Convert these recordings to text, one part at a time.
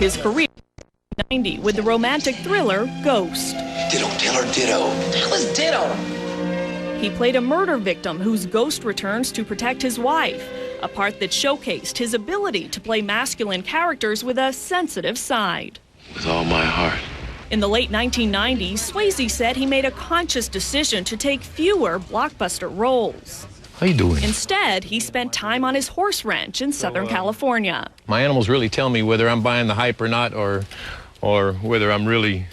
His career in 1990 with the romantic thriller Ghost. Ditto, tell her ditto. That was ditto. He played a murder victim whose ghost returns to protect his wife, a part that showcased his ability to play masculine characters with a sensitive side. With all my heart. In the late 1990s, Swayze said he made a conscious decision to take fewer blockbuster roles. How you doing? Instead, he spent time on his horse ranch in Southern California. My animals really tell me whether I'm buying the hype or not, or whether I'm really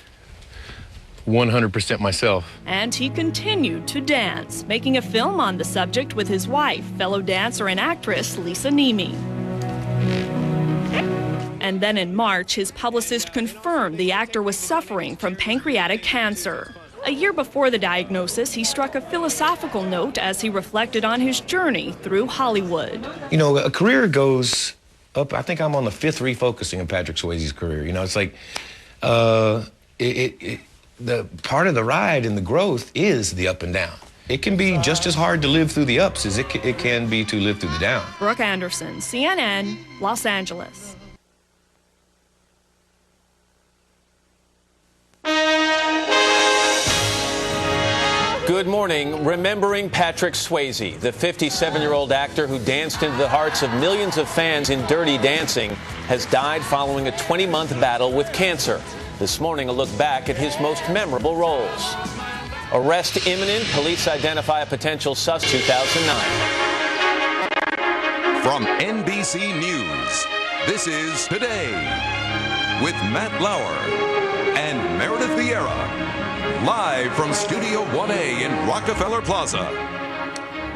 100% myself. And he continued to dance, making a film on the subject with his wife, fellow dancer and actress Lisa Nemi. And then in March, his publicist confirmed the actor was suffering from pancreatic cancer. A year before the diagnosis, he struck a philosophical note as he reflected on his journey through Hollywood. You know, a career goes up. I think I'm on the 5th refocusing of Patrick Swayze's career. You know, it's like the part of the ride and the growth is the up and down. It can be just as hard to live through the ups as it can be to live through the down. Brooke Anderson, CNN, Los Angeles. Good morning. Remembering Patrick Swayze, the 57-year-old actor who danced into the hearts of millions of fans in Dirty Dancing, has died following a 20-month battle with cancer. This morning, a look back at his most memorable roles. Arrest imminent. Police identify a potential suspect. 2009. From NBC News, this is Today with Matt Lauer and Meredith Vieira. Live from Studio 1A in Rockefeller Plaza.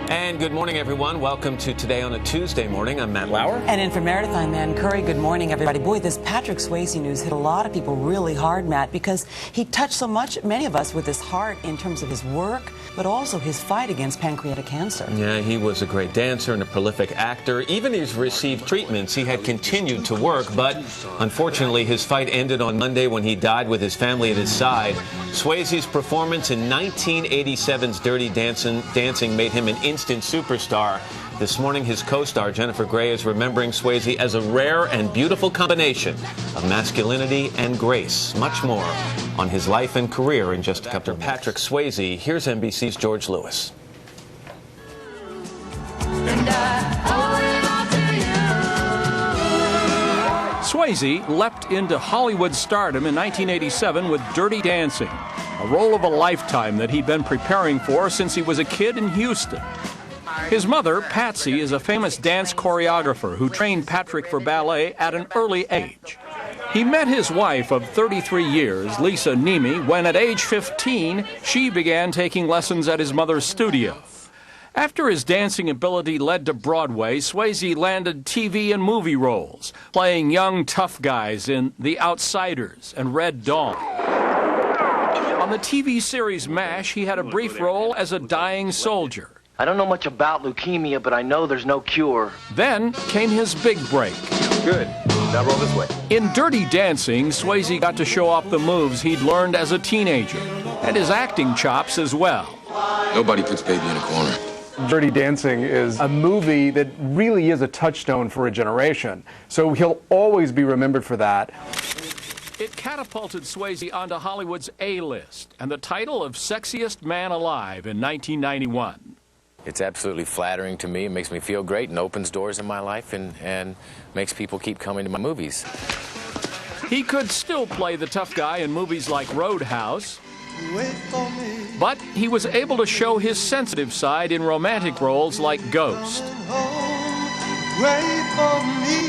And good morning, everyone. Welcome to Today on a Tuesday morning. I'm Matt Lauer. And in for Meredith, I'm Ann Curry. Good morning, everybody. Boy, this Patrick Swayze news hit a lot of people really hard, Matt, because he touched so many of us with his heart in terms of his work, but also his fight against pancreatic cancer. Yeah, he was a great dancer and a prolific actor. Even as he received treatments, he had continued to work, but unfortunately, his fight ended on Monday when he died with his family at his side. Swayze's performance in 1987's Dirty Dancing made him an instant superstar. This morning, his co-star Jennifer Grey is remembering Swayze as a rare and beautiful combination of masculinity and grace. Much more on his life and career in just a couple of minutes. Patrick Swayze, here's NBC's George Lewis. Swayze leapt into Hollywood stardom in 1987 with Dirty Dancing, a role of a lifetime that he'd been preparing for since he was a kid in Houston. His mother, Patsy, is a famous dance choreographer who trained Patrick for ballet at an early age. He met his wife of 33 years, Lisa Nemi, when at age 15, she began taking lessons at his mother's studio. After his dancing ability led to Broadway, Swayze landed TV and movie roles, playing young tough guys in The Outsiders and Red Dawn. On the TV series MASH, he had a brief role as a dying soldier. I don't know much about leukemia, but I know there's no cure. Then came his big break. Good. Now roll this way. In Dirty Dancing, Swayze got to show off the moves he'd learned as a teenager, and his acting chops as well. Nobody puts baby in a corner. Dirty Dancing is a movie that really is a touchstone for a generation, so he'll always be remembered for that. It catapulted Swayze onto Hollywood's A-list and the title of Sexiest Man Alive in 1991. It's absolutely flattering to me. It makes me feel great and opens doors in my life and makes people keep coming to my movies. He could still play the tough guy in movies like Roadhouse, but he was able to show his sensitive side in romantic roles like Ghost.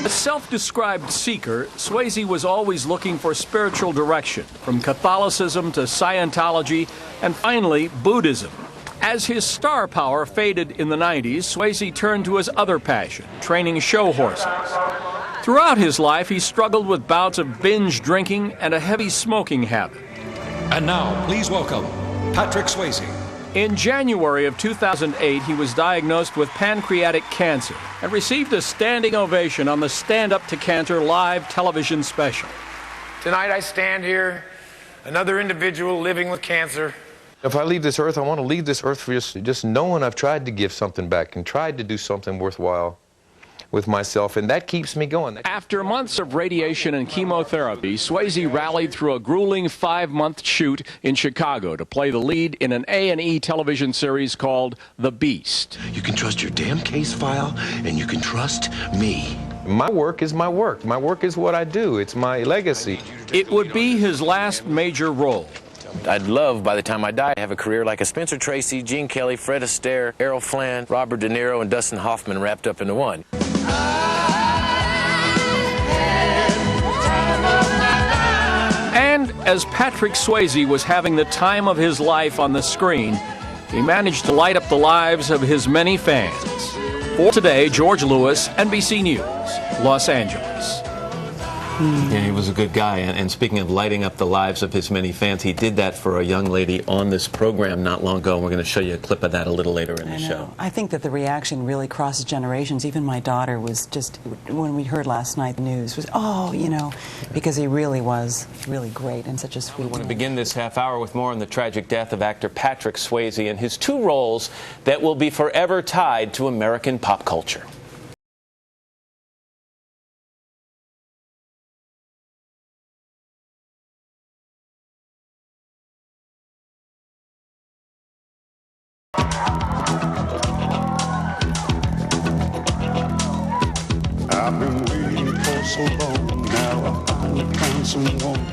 A self-described seeker, Swayze was always looking for spiritual direction, from Catholicism to Scientology and finally Buddhism. As his star power faded in the 90s, Swayze turned to his other passion, training show horses. Throughout his life, he struggled with bouts of binge drinking and a heavy smoking habit. And now, please welcome Patrick Swayze. In January of 2008, he was diagnosed with pancreatic cancer and received a standing ovation on the Stand Up to Cancer live television special. Tonight I stand here, another individual living with cancer. If I leave this earth, I want to leave this earth for just knowing I've tried to give something back and tried to do something worthwhile with myself, and that keeps me going. After months of radiation and chemotherapy, Swayze rallied through a grueling 5-month shoot in Chicago to play the lead in an A&E television series called The Beast. You can trust your damn case file, and you can trust me. My work is my work. My work is what I do. It's my legacy. It would be his last major role. I'd love, by the time I die, to have a career like a Spencer Tracy, Gene Kelly, Fred Astaire, Errol Flynn, Robert De Niro, and Dustin Hoffman wrapped up into one. And as Patrick Swayze was having the time of his life on the screen, he managed to light up the lives of his many fans. For today, George Lewis, NBC News, Los Angeles. Yeah, he was a good guy. And speaking of lighting up the lives of his many fans, he did that for a young lady on this program not long ago. And we're going to show you a clip of that a little later in the show. I think that the reaction really crosses generations. Even my daughter was just, when we heard last night the news, was, oh, you know, because he really was really great and such a sweet man. We want to begin this half hour with more on the tragic death of actor Patrick Swayze and his 2 roles that will be forever tied to American pop culture. I've been waiting for so long, now I finally found someone.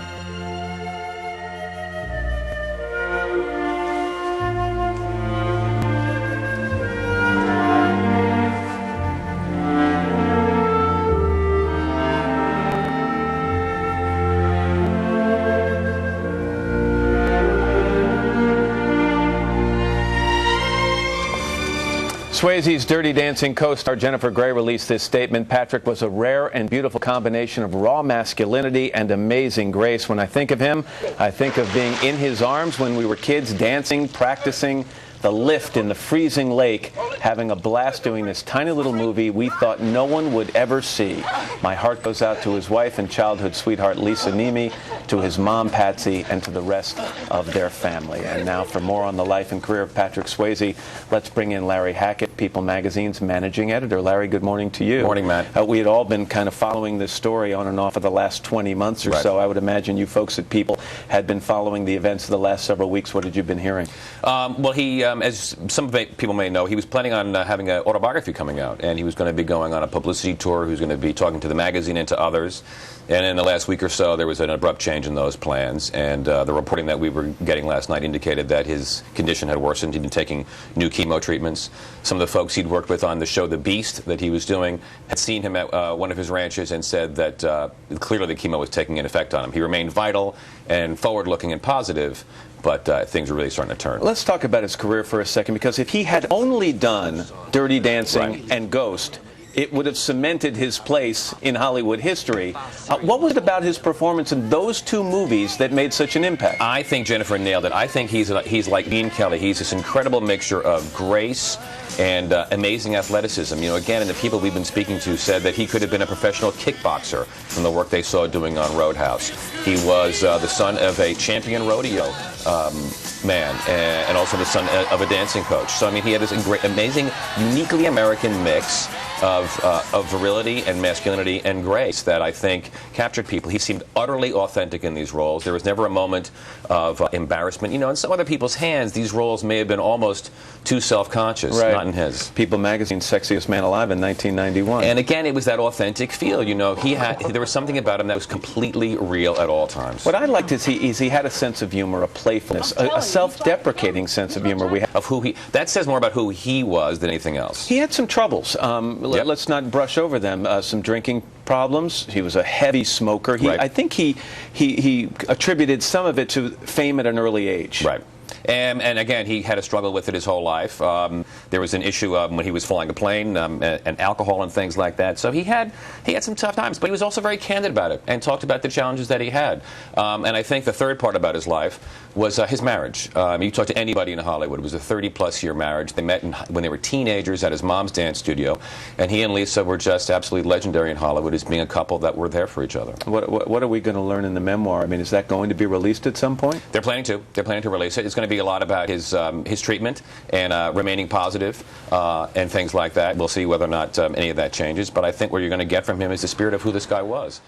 Swayze's Dirty Dancing co-star Jennifer Grey released this statement. Patrick was a rare and beautiful combination of raw masculinity and amazing grace. When I think of him, I think of being in his arms when we were kids, dancing, practicing, the lift in the freezing lake, having a blast doing this tiny little movie we thought no one would ever see. My heart goes out to his wife and childhood sweetheart Lisa Nemi, to his mom Patsy, and to the rest of their family. And now for more on the life and career of Patrick Swayze, let's bring in Larry Hackett, People Magazine's managing editor. Larry, good morning to you. Morning, Matt. We had all been kind of following this story on and off for the last 20 months or so. I would imagine you folks at People had been following the events of the last several weeks. What had you been hearing? Well, he, as some people may know, he was planning on having an autobiography coming out, and he was going to be going on a publicity tour. He was going to be talking to the magazine and to others. And in the last week or so, there was an abrupt change in those plans. And the reporting that we were getting last night indicated that his condition had worsened. He'd been taking new chemo treatments. Some of the folks he'd worked with on the show The Beast that he was doing had seen him at one of his ranches and said that clearly the chemo was taking an effect on him. He remained vital and forward-looking and positive, but things are really starting to turn. Let's talk about his career for a second, because if he had only done Dirty Dancing and Ghost, it would have cemented his place in Hollywood history. What was it about his performance in those 2 movies that made such an impact? I think Jennifer nailed it. I think he's like Gene Kelly. He's this incredible mixture of grace and amazing athleticism. You know, again, and the people we've been speaking to said that he could have been a professional kickboxer from the work they saw doing on Roadhouse. He was the son of a champion rodeo man, and also the son of a dancing coach. So, I mean, he had this great, amazing, uniquely American mix of virility and masculinity and grace that I think captured people. He seemed utterly authentic in these roles. There was never a moment of embarrassment. You know, in some other people's hands, these roles may have been almost too self-conscious. Right. Not in his. People Magazine's Sexiest Man Alive in 1991. And again, it was that authentic feel. You know, there was something about him that was completely real at all times. What I liked is he had a sense of humor, a playfulness, a self-deprecating sense of humor. That says more about who he was than anything else. He had some troubles. Let's not brush over them. Some drinking problems. He was a heavy smoker. I think he attributed some of it to fame at an early age. Right. And again, he had a struggle with it his whole life. There was an issue when he was flying a plane and alcohol and things like that. So he had some tough times, but he was also very candid about it and talked about the challenges that he had. And I think the third part about his life was his marriage. You talk to anybody in Hollywood. It was a 30-plus-year marriage. They met when they were teenagers at his mom's dance studio, and he and Lisa were just absolutely legendary in Hollywood as being a couple that were there for each other. What are we going to learn in the memoir? I mean, is that going to be released at some point? They're planning to. They're planning to release it. It's going going to be a lot about his treatment and remaining positive and things like that. We'll see whether or not any of that changes. But I think what you're going to get from him is the spirit of who this guy was.